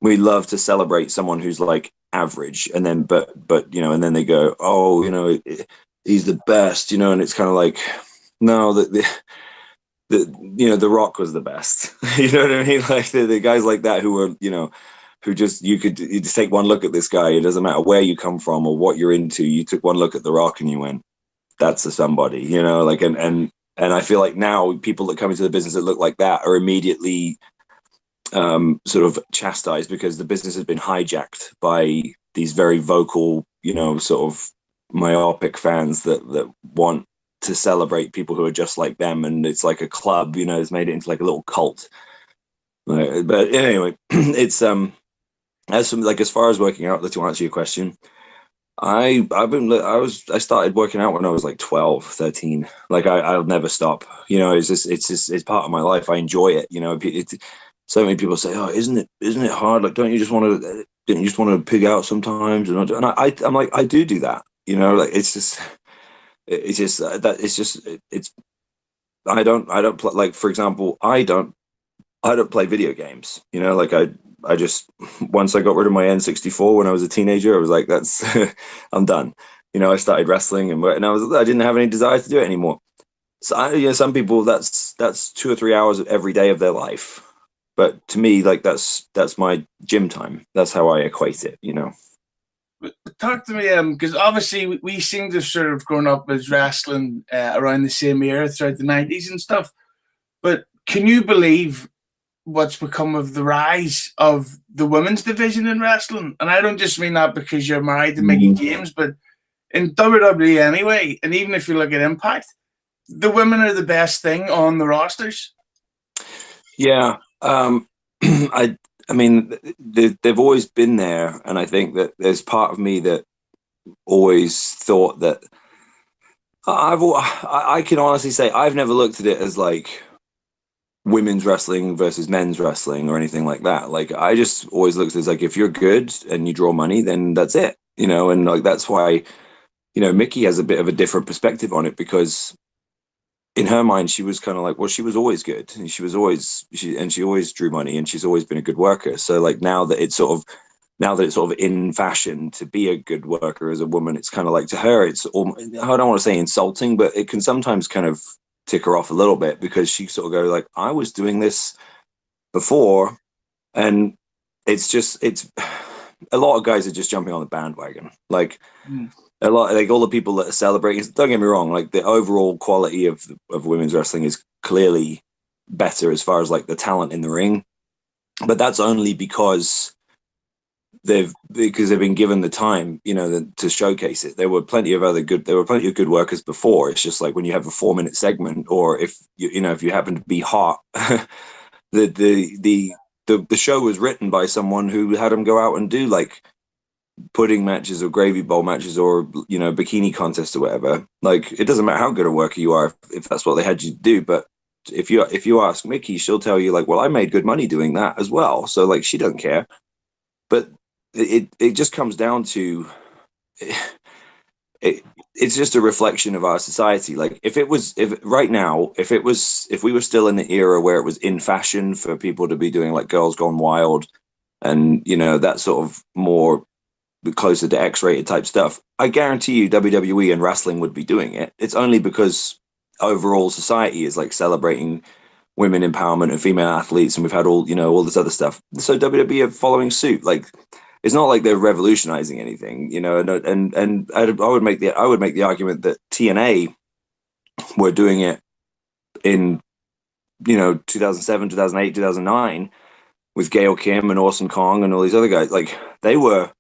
we love to celebrate someone who's like average, and then but you know, and then they go, oh, you know, he's the best, you know, and it's kind of like, no, the you know, The Rock was the best. You know what I mean? Like the guys like that who are, you know, who just you just take one look at this guy. It doesn't matter where you come from or what you're into. You took one look at The Rock and you went, that's a somebody, you know, like, and I feel like now people that come into the business that look like that are immediately sort of chastised because the business has been hijacked by these very vocal, you know, sort of myopic fans that want to celebrate people who are just like them. And it's like a club, you know, it's made it into like a little cult. But anyway, it's as far as working out, to answer your question, I started working out when I was like 12, 13. Like I'll never stop. You know, it's part of my life. I enjoy it. You know, so many people say, "Oh, isn't it hard? Like, don't you just want to pig out sometimes?" And I'm like, I do that. You know, like I don't play, like, for example, I don't play video games. You know, like I just, once I got rid of my N64 when I was a teenager, I was like, that's I'm done. You know, I started wrestling and I didn't have any desire to do it anymore. So some people that's 2 or 3 hours every day of their life. But to me, like that's my gym time. That's how I equate it, you know. Talk to me, because obviously we seem to have sort of grown up as wrestling around the same era throughout the 90s and stuff. But can you believe what's become of the rise of the women's division in wrestling? And I don't just mean that because you're married to Mickey James, but in WWE anyway, and even if you look at Impact, the women are the best thing on the rosters. Yeah. I mean, they've always been there, and I think that there's part of me that always thought that I can honestly say I've never looked at it as like women's wrestling versus men's wrestling or anything like that. Like I just always looked at it as like, if you're good and you draw money, then that's it, you know. And like that's why, you know, Mickey has a bit of a different perspective on it, because in her mind, she was kind of like, well, she was always good, and she always drew money, and she's always been a good worker. So like now that it's sort of in fashion to be a good worker as a woman, it's kind of like, to her, it's I don't want to say insulting, but it can sometimes kind of tick her off a little bit, because she sort of go like, I was doing this before, and it's a lot of guys are just jumping on the bandwagon. Like a lot, like all the people that are celebrating. Don't get me wrong, like the overall quality of women's wrestling is clearly better as far as like the talent in the ring, but that's only because they've been given the time, you know, to showcase it. There were plenty of good workers before. It's just like when you have a 4-minute segment, or if you happen to be hot, the show was written by someone who had them go out and do like pudding matches or gravy bowl matches or, you know, bikini contests or whatever. Like it doesn't matter how good a worker you are if that's what they had you do. But if you ask Mickey, she'll tell you like, well, I made good money doing that as well. So like she doesn't care. But it just comes down to it's just a reflection of our society. Like if we were still in the era where it was in fashion for people to be doing like Girls Gone Wild and, you know, that sort of more closer to X-rated type stuff, I guarantee you WWE and wrestling would be doing it. It's only because overall society is like celebrating women empowerment and female athletes, and we've had all this other stuff. So WWE are following suit. Like it's not like they're revolutionizing anything, you know. And I would make the argument that TNA were doing it in, you know, 2007, 2008, 2009 with Gail Kim and Awesome Kong and all these other guys. Like they were.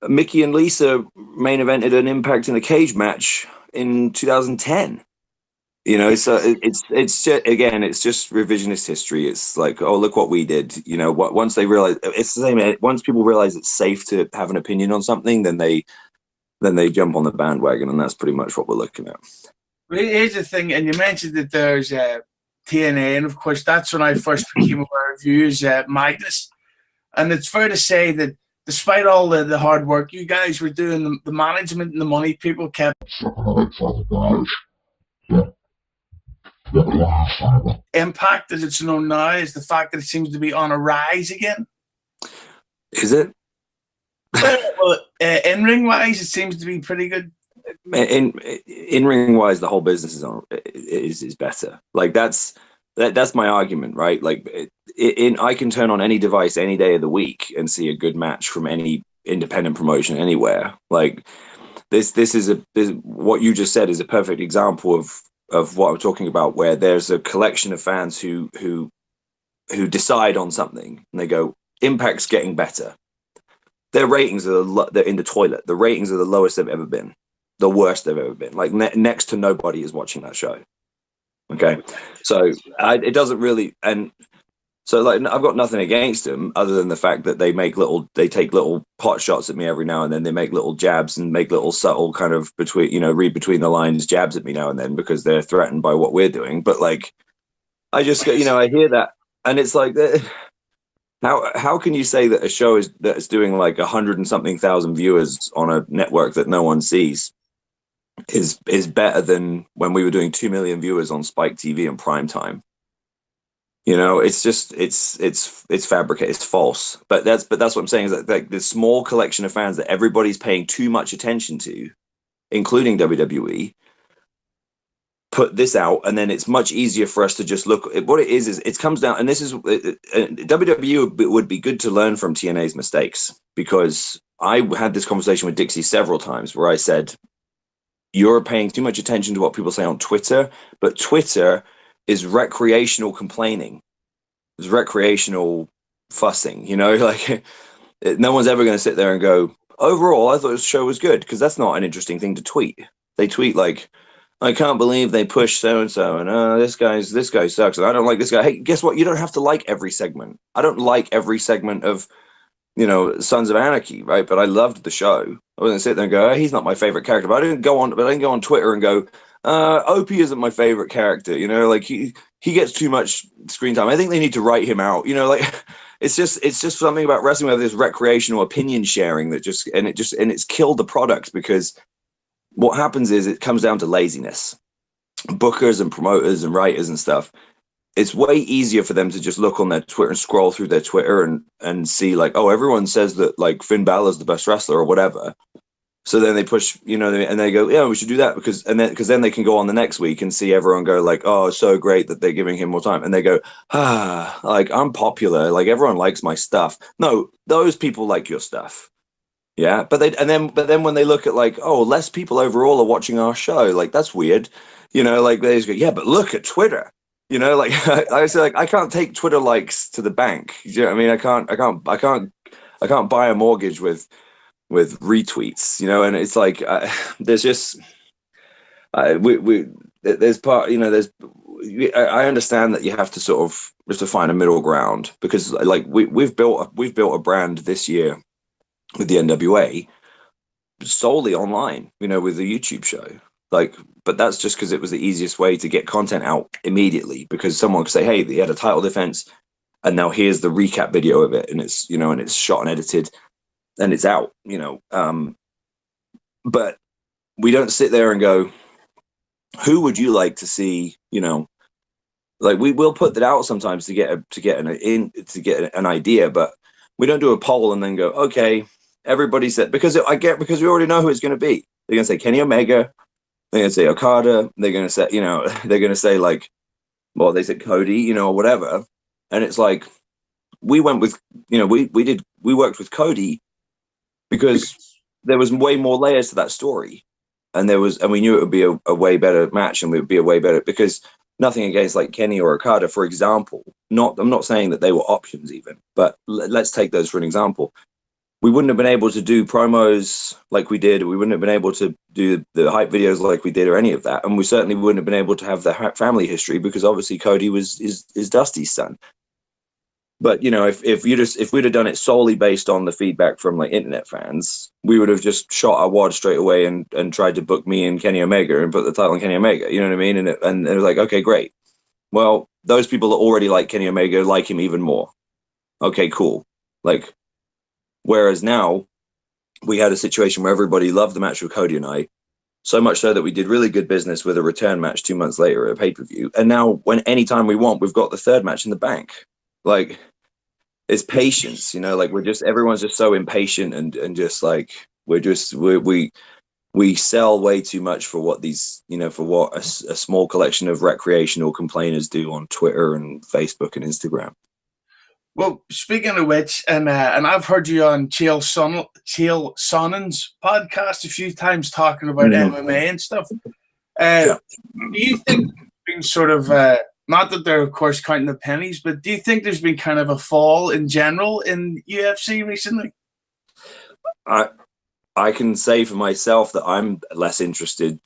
Mickey and Lisa main evented an Impact in a cage match in 2010. You know, so it's just, again, it's just revisionist history. It's like, oh, look what we did. You know, once they realize it's the same. Once people realize it's safe to have an opinion on something, then they jump on the bandwagon, and that's pretty much what we're looking at. Here's the thing, and you mentioned that there's TNA, and of course that's when I first became aware of you as Magnus. And it's fair to say that despite all the hard work you guys were doing, the management and the money people kept. Impact, as it's known now, is the fact that it seems to be on a rise again. Is it? Well, in-ring wise, it seems to be pretty good. In-ring wise, the whole business is better. Like that's my argument, right? Like I can turn on any device any day of the week and see a good match from any independent promotion anywhere. Like this what you just said is a perfect example of what I'm talking about, where there's a collection of fans who decide on something and they go, Impact's getting better. Their ratings they're in the toilet. The ratings are the lowest they've ever been, the worst they've ever been. Like next to nobody is watching that show. Okay, so it doesn't really, and so like I've got nothing against them other than the fact that they take little pot shots at me every now and then. They make little jabs and make little subtle kind of read between the lines jabs at me now and then because they're threatened by what we're doing. But like, I just I hear that, and it's like, how can you say that a show that's doing like 100 and something thousand viewers on a network that no one sees is better than when we were doing 2 million viewers on Spike TV in prime time? You know, it's just it's fabricated, it's false. But that's what I'm saying is that like this small collection of fans that everybody's paying too much attention to, including WWE, put this out, and then it's much easier for us to just look at what it is it comes down, and this is WWE would be good to learn from TNA's mistakes, because I had this conversation with Dixie several times where I said, you're paying too much attention to what people say on Twitter, but Twitter is recreational complaining. It's recreational fussing, you know, like no one's ever going to sit there and go, overall, I thought this show was good, because that's not an interesting thing to tweet. They tweet like, I can't believe they pushed so-and-so, and this guy sucks, and I don't like this guy. Hey, guess what? You don't have to like every segment. I don't like every segment of, you know, Sons of Anarchy, right? But I loved the show. I wasn't sit there and go, oh, he's not my favorite character. But I didn't go on Twitter and go, Opie isn't my favorite character. You know, like he gets too much screen time. I think they need to write him out. You know, like it's just something about wrestling where this recreational opinion sharing that it's killed the product, because what happens is it comes down to laziness. Bookers and promoters and writers and stuff, it's way easier for them to just look on their Twitter and scroll through their Twitter and see like, oh, everyone says that like Finn Balor's the best wrestler or whatever. So then they push, you know, and they go, yeah, we should do that, because then they can go on the next week and see everyone go like, oh, it's so great that they're giving him more time. And they go, like I'm popular, like everyone likes my stuff. No, those people like your stuff. Yeah. But then when they look at like, oh, less people overall are watching our show, like that's weird. You know, like they just go, yeah, but look at Twitter. You know, like I say, like I can't take Twitter likes to the bank. You know what I mean? I can't buy a mortgage with retweets. You know, and it's like there's just there's part. You know, I understand that you have to sort of just to find a middle ground, because like we've built a brand this year with the NWA solely online. You know, with the YouTube show. Like, but that's just because it was the easiest way to get content out immediately, because someone could say, hey, they had a title defense and now here's the recap video of it, and it's, you know, and it's shot and edited and it's out, you know. But we don't sit there and go, who would you like to see, you know, like we will put that out sometimes to get an idea, but we don't do a poll and then go, okay, everybody said, because we already know who it's going to be. They're going to say Kenny Omega. They're going to say Okada. They're going to say, you know, they're going to say like, well, they said Cody, you know, or whatever. And it's like, we went with, you know, we worked with Cody because there was way more layers to that story. And we knew it would be a way better match, and it would be a way better, because nothing against like Kenny or Okada, for example. I'm not saying that they were options even, but let's take those for an example. We wouldn't have been able to do promos like we did. We wouldn't have been able to do the hype videos like we did, or any of that. And we certainly wouldn't have been able to have the family history, because obviously Cody is Dusty's son. But, you know, if we'd have done it solely based on the feedback from like internet fans, we would have just shot our wad straight away and tried to book me and Kenny Omega and put the title on Kenny Omega. You know what I mean? And it was like, okay, great. Well, those people that already like Kenny Omega like him even more. Okay, cool. Like, whereas now we had a situation where everybody loved the match with Cody and I, so much so that we did really good business with a return match 2 months later at a pay-per-view. And now anytime we want, we've got the third match in the bank. Like, it's patience, you know, like everyone's just so impatient and just like, we sell way too much for what these, you know, for what a small collection of recreational complainers do on Twitter and Facebook and Instagram. Well, speaking of which, and I've heard you on Chael Sonnen's podcast a few times talking about MMA and stuff. Do you think being sort of, not that they're of course counting the pennies, but do you think there's been kind of a fall in general in UFC recently? I can say for myself that I'm less interested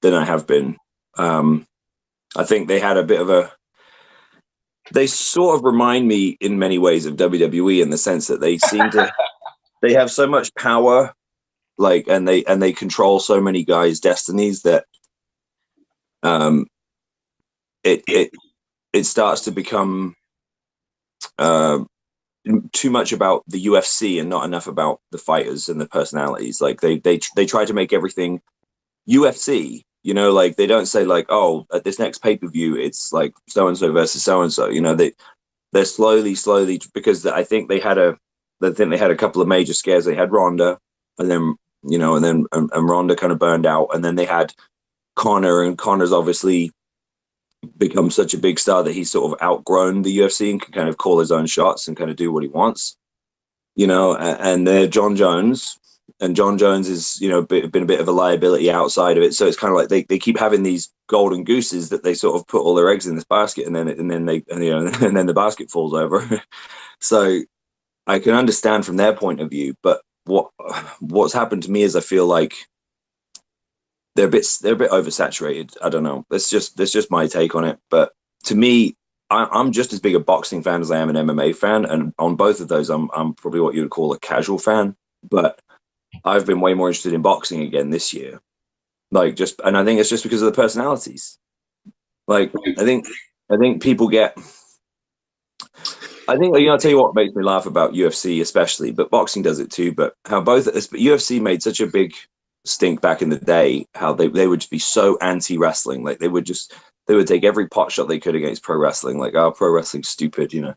than I have been. I think they had a bit of they sort of remind me in many ways of WWE, in the sense that they seem to, they have so much power, like, and they control so many guys' destinies that it starts to become too much about the UFC and not enough about the fighters and the personalities. Like they try to make everything UFC. You know, like they don't say like, oh, at this next pay-per-view, it's like so-and-so versus so-and-so. You know, they're slowly, because I think they had a couple of major scares. They had Ronda, and then, you know, and Ronda kind of burned out. And then they had Connor, and Connor's obviously become such a big star that he's sort of outgrown the UFC and can kind of call his own shots and kind of do what he wants, you know. And they're John Jones, and John Jones is, you know, been a bit of a liability outside of it. So it's kind of like they keep having these golden gooses that they sort of put all their eggs in this basket, and then and then the basket falls over. So I can understand from their point of view, but what's happened to me is I feel like they're a bit oversaturated. I don't know. That's just my take on it. But to me, I'm just as big a boxing fan as I am an MMA fan, and on both of those, I'm probably what you would call a casual fan. But I've been way more interested in boxing again this year. And I think it's just because of the personalities. Like, I think people get. I think, you know, I'll tell you what makes me laugh about UFC especially, but boxing does it too. But how UFC made such a big stink back in the day, how they would just be so anti-wrestling. Like they would take every pot shot they could against pro wrestling. Like, oh, pro wrestling's stupid, you know.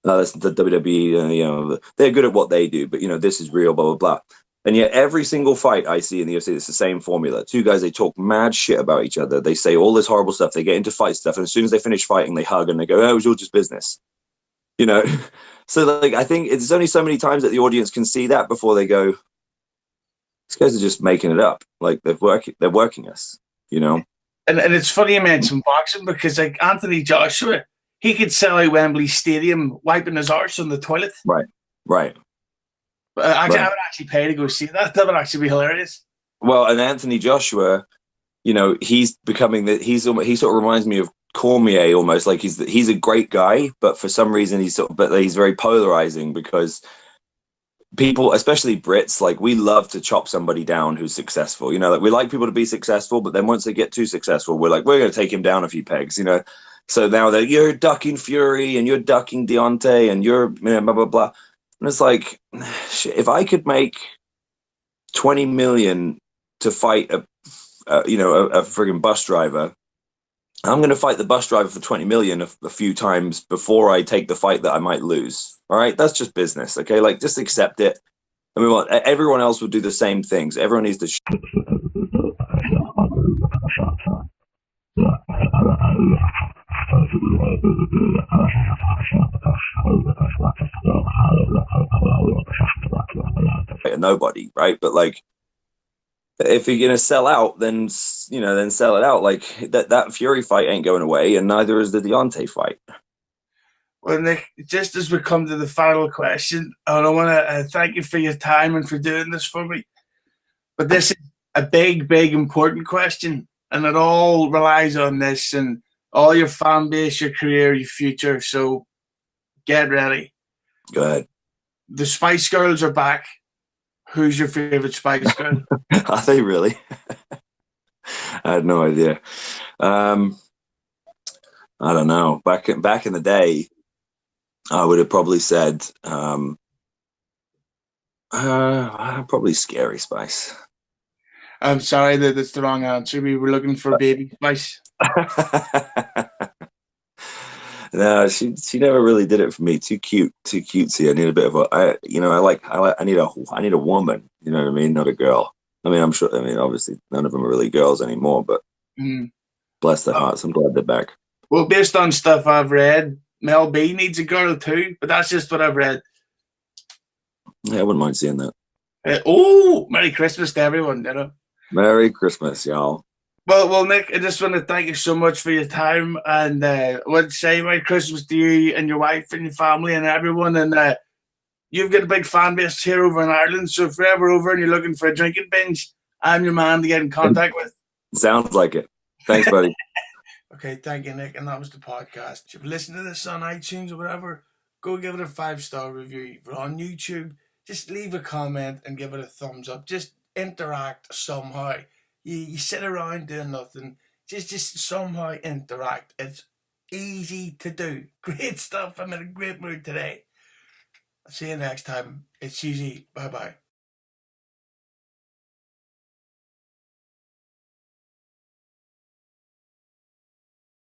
That's the WWE, you know, they're good at what they do, but, you know, this is real, blah, blah, blah. And yet every single fight I see in the UFC, it's the same formula. Two guys, they talk mad shit about each other. They say all this horrible stuff. They get into fight stuff. And as soon as they finish fighting, they hug and they go, oh, it was all just business. You know? So, like, I think it's only so many times that the audience can see that before they go, these guys are just making it up. Like, they're working us, you know? And it's funny you mentioned boxing, because, like, Anthony Joshua, he could sell out Wembley Stadium wiping his arse on the toilet. Right. I would actually pay to go see that. That would actually be hilarious. Well, and Anthony Joshua, you know, he's becoming he sort of reminds me of Cormier almost. Like he's a great guy, but for some reason he's very polarizing, because people, especially Brits, like, we love to chop somebody down who's successful. You know, like, we like people to be successful, but then once they get too successful, we're going to take him down a few pegs, you know. So now you're ducking Fury and you're ducking Deontay and you're, you know, blah blah blah. And it's like, if I could make 20 million to fight a friggin' bus driver, I'm going to fight the bus driver for 20 million a few times before I take the fight that I might lose. All right, that's just business. Okay, like, just accept it. I mean, everyone else would do the same things. Everyone needs to. Nobody, right? But, like, if you're gonna sell out, then, you know, then sell it out. Like, that Fury fight ain't going away, and neither is the Deontay fight. Well, Nick, just as we come to the final question, I want to thank you for your time and for doing this for me. But this is a big, big, important question, and it all relies on this and all your fan base, your career, your future. So get ready. Go ahead. The Spice Girls are back. Who's your favorite Spice Girl? Are they really? I had no idea. I don't know. Back in the day, I would have probably said probably Scary Spice. I'm sorry that's the wrong answer. We were looking for Baby Spice. No, she never really did it for me. Too cute, too cutesy. I need a bit of I need a woman. You know what I mean? Not a girl. I mean, I'm sure. I mean, obviously, none of them are really girls anymore. But bless their hearts. I'm glad they're back. Well, based on stuff I've read, Mel B needs a girl too. But that's just what I've read. Yeah, I wouldn't mind seeing that. Merry Christmas to everyone, you know. Merry Christmas, y'all. Well, Nick, I just want to thank you so much for your time, and I want to say Merry Christmas to you and your wife and your family and everyone. And you've got a big fan base here over in Ireland, so if you're ever over and you're looking for a drinking binge, I'm your man to get in contact with. Sounds like it. Thanks, buddy. Okay, thank you, Nick, and that was the podcast. If you've listened to this on iTunes or whatever, go give it a 5-star review. If you're on YouTube, just leave a comment and give it a thumbs up. Just interact somehow. You sit around doing nothing. Just somehow interact. It's easy to do. Great stuff. I'm in a great mood today. I'll see you next time. It's Hughezy. Bye-bye.